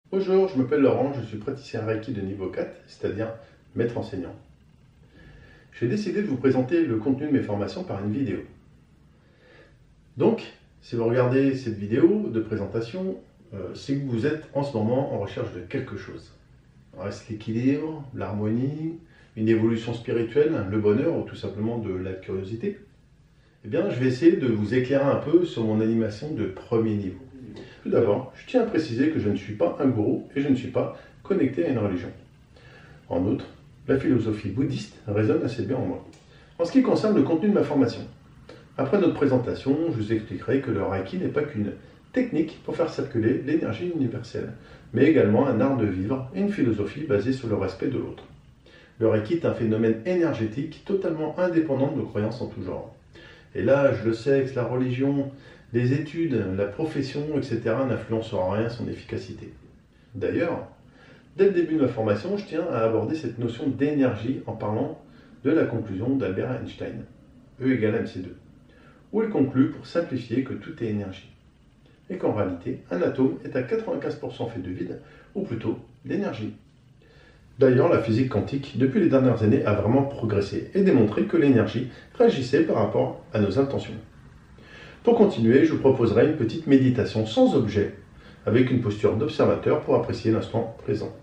Bonjour, je m'appelle Laurent, je suis praticien Reiki de niveau 4, c'est-à-dire maître enseignant. J'ai décidé de vous présenter le contenu de mes formations par une vidéo. Donc, si vous regardez cette vidéo de présentation, c'est que vous êtes en ce moment en recherche de quelque chose. Reste l'équilibre, l'harmonie, une évolution spirituelle, le bonheur ou tout simplement de la curiosité. Eh bien, je vais essayer de vous éclairer un peu sur mon animation de premier niveau. Tout d'abord, je tiens à préciser que je ne suis pas un gourou et je ne suis pas connecté à une religion. En outre, la philosophie bouddhiste résonne assez bien en moi. En ce qui concerne le contenu de ma formation, après notre présentation, je vous expliquerai que le Reiki n'est pas qu'une technique pour faire circuler l'énergie universelle, mais également un art de vivre et une philosophie basée sur le respect de l'autre. Le Reiki est un phénomène énergétique totalement indépendant de nos croyances en tout genre. Et là, je le sais, que la religion, les études, la profession, etc. n'influencera en rien son efficacité. D'ailleurs, dès le début de ma formation, je tiens à aborder cette notion d'énergie en parlant de la conclusion d'Albert Einstein, E égale mc2, où il conclut pour simplifier que tout est énergie, et qu'en réalité, un atome est à 95% fait de vide, ou plutôt d'énergie. D'ailleurs, la physique quantique, depuis les dernières années, a vraiment progressé et démontré que l'énergie réagissait par rapport à nos intentions. Pour continuer, je vous proposerai une petite méditation sans objet, avec une posture d'observateur pour apprécier l'instant présent.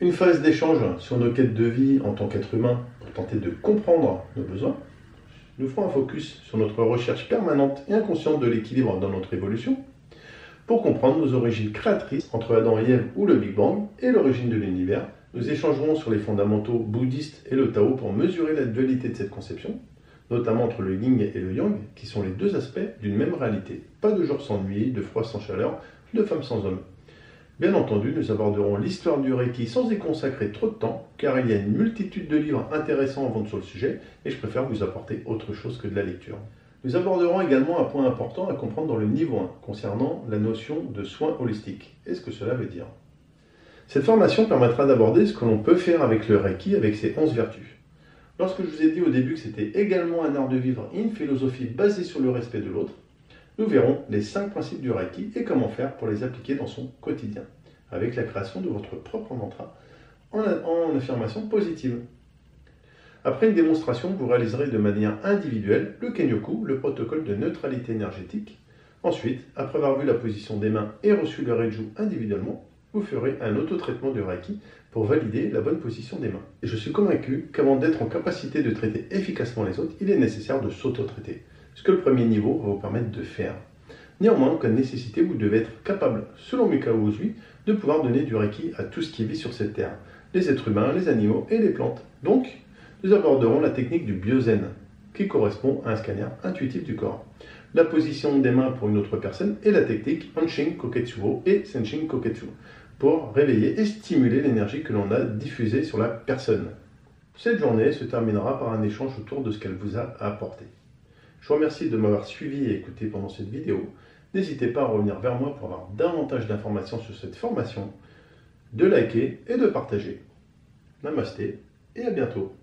Une phase d'échange sur nos quêtes de vie en tant qu'être humain pour tenter de comprendre nos besoins. Nous ferons un focus sur notre recherche permanente et inconsciente de l'équilibre dans notre évolution, pour comprendre nos origines créatrices entre Adam et Ève ou le Big Bang et l'origine de l'univers. Nous échangerons sur les fondamentaux bouddhistes et le Tao pour mesurer la dualité de cette conception, notamment entre le yin et le yang, qui sont les deux aspects d'une même réalité. Pas de jour sans nuit, de froid sans chaleur, de femme sans homme. Bien entendu, nous aborderons l'histoire du Reiki sans y consacrer trop de temps, car il y a une multitude de livres intéressants à vendre sur le sujet, et je préfère vous apporter autre chose que de la lecture. Nous aborderons également un point important à comprendre dans le niveau 1, concernant la notion de soin holistique. Et ce que cela veut dire. Cette formation permettra d'aborder ce que l'on peut faire avec le Reiki, avec ses 11 vertus. Lorsque je vous ai dit au début que c'était également un art de vivre et une philosophie basée sur le respect de l'autre, nous verrons les 5 principes du Reiki et comment faire pour les appliquer dans son quotidien, avec la création de votre propre mantra en affirmation positive. Après une démonstration, vous réaliserez de manière individuelle le Kenyoku, le protocole de neutralité énergétique. Ensuite, après avoir vu la position des mains et reçu le Reiju individuellement, vous ferez un autotraitement de Reiki pour valider la bonne position des mains. Et je suis convaincu qu'avant d'être en capacité de traiter efficacement les autres, il est nécessaire de s'auto-traiter, ce que le premier niveau va vous permettre de faire. Néanmoins, en cas de nécessité, vous devez être capable, selon Mikao Usui, de pouvoir donner du Reiki à tout ce qui vit sur cette terre, les êtres humains, les animaux et les plantes. Donc, nous aborderons la technique du Byozen, qui correspond à un scanner intuitif du corps. La position des mains pour une autre personne et la technique Hanshin Koketsuo et Senshin Koketsu, pour réveiller et stimuler l'énergie que l'on a diffusée sur la personne. Cette journée se terminera par un échange autour de ce qu'elle vous a apporté. Je vous remercie de m'avoir suivi et écouté pendant cette vidéo. N'hésitez pas à revenir vers moi pour avoir davantage d'informations sur cette formation, de liker et de partager. Namasté et à bientôt.